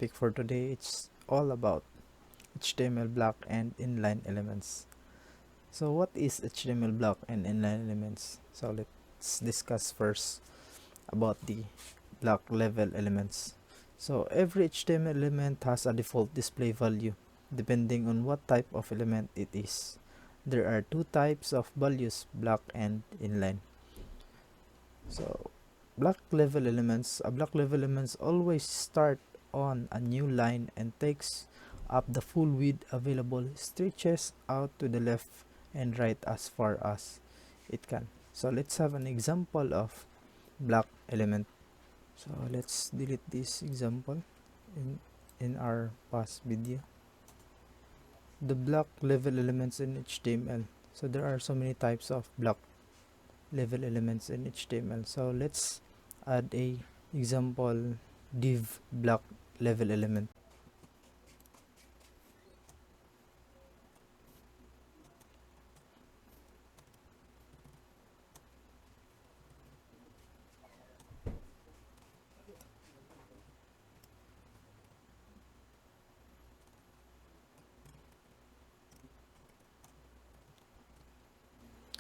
topic for today. It's all about HTML block and inline elements. So what is HTML block and inline elements? So let's discuss first about the block level elements. So every HTML element has a default display value depending on what type of element it is. There are two types of values, block and inline. So block level elements always start on a new line and takes up the full width available, stretches out to the left and right as far as it can. So let's have an example of block element. So let's delete this example in our past video. The block level elements in HTML. So there are so many types of block level elements in HTML. So let's add a example div block level element.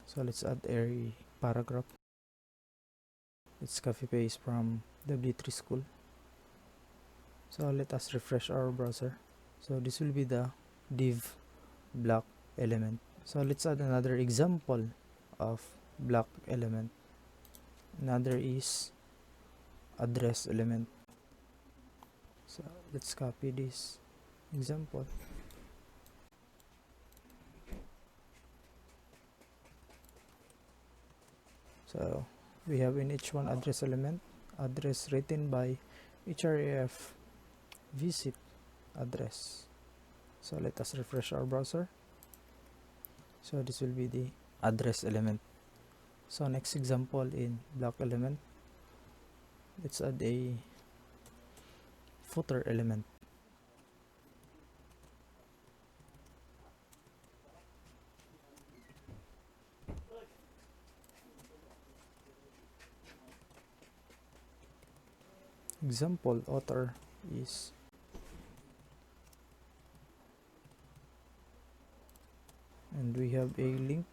So let's add a paragraph. Let's copy paste from W3 school. So let us refresh our browser. So this will be the div block element. So let's add another example of block element. Another is address element. So let's copy this example. So we have in each one address element, address written by href visit address. So let us refresh our browser. So this will be the address element. So next example in block element, let's add a footer element. Example author is and we have a link.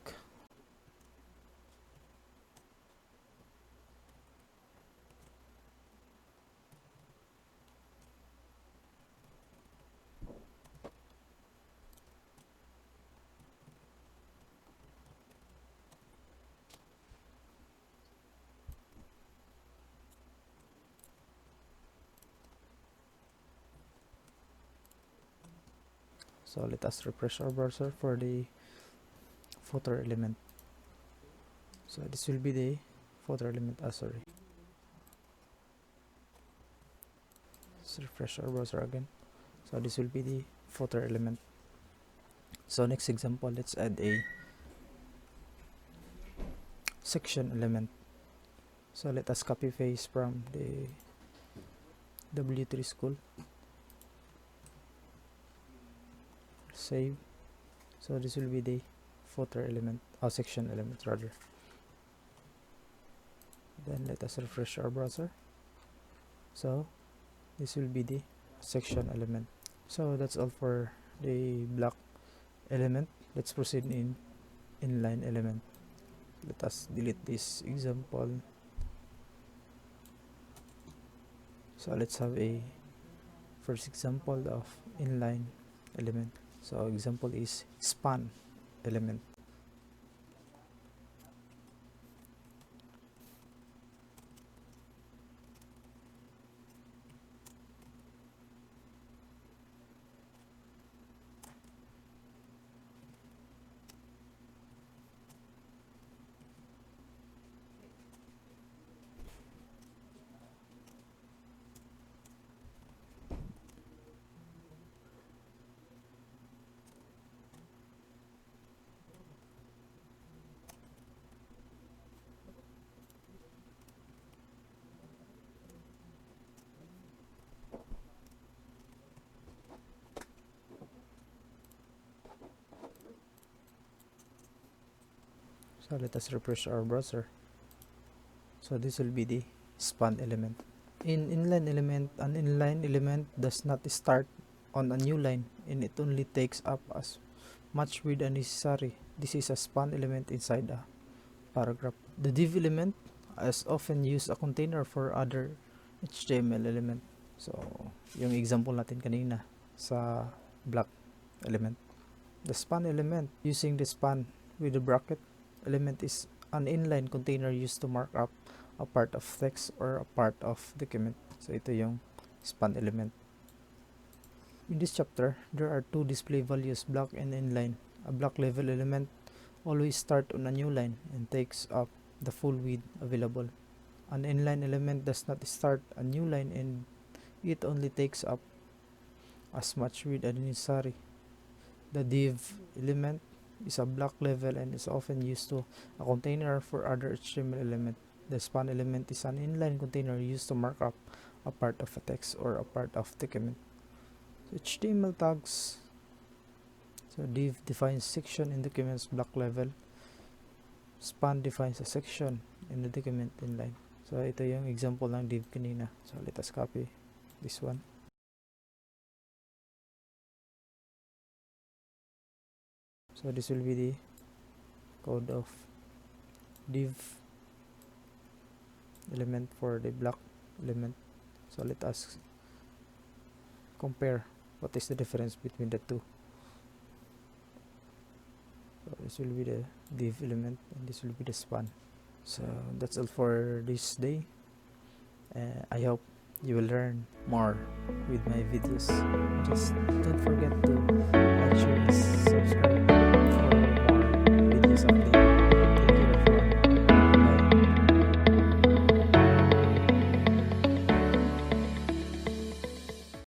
So let us refresh our browser for the footer element. So this will be the footer element. Sorry. Let's refresh our browser again. So this will be the footer element. So next example, let's add a section element. So let us copy paste from the W3 school. Save. So this will be the footer element, or section element rather. Then let us refresh our browser. So this will be the section element. So that's all for the block element. Let's proceed in inline element. Let us delete this example. So let's have a first example of inline element. So example is span element. So let us refresh our browser. So this will be the span element. In inline element, an inline element does not start on a new line, and it only takes up as much width as necessary. This is a span element inside a paragraph. The div element is often used a container for other HTML element. So, yung example natin kanina sa block element. The span element, using the span with the bracket element, is an inline container used to mark up a part of text or a part of document. So, ito yung span element. In this chapter, there are two display values, block and inline. A block level element always starts on a new line and takes up the full width available. An inline element does not start a new line and it only takes up as much width as necessary. The div element is a block level and is often used to a container for other HTML element. The span element is an inline container used to mark up a part of a text or a part of document. So HTML tags. So div defines section in documents block level. Span defines a section in the document inline. So ito yung example ng div kanina. So let us copy this one. So this will be the code of div element for the block element. So let us compare what is the difference between the two. So this will be the div element and this will be the span. So that's all for this day. I hope you will learn more with my videos. Just don't forget to like, share this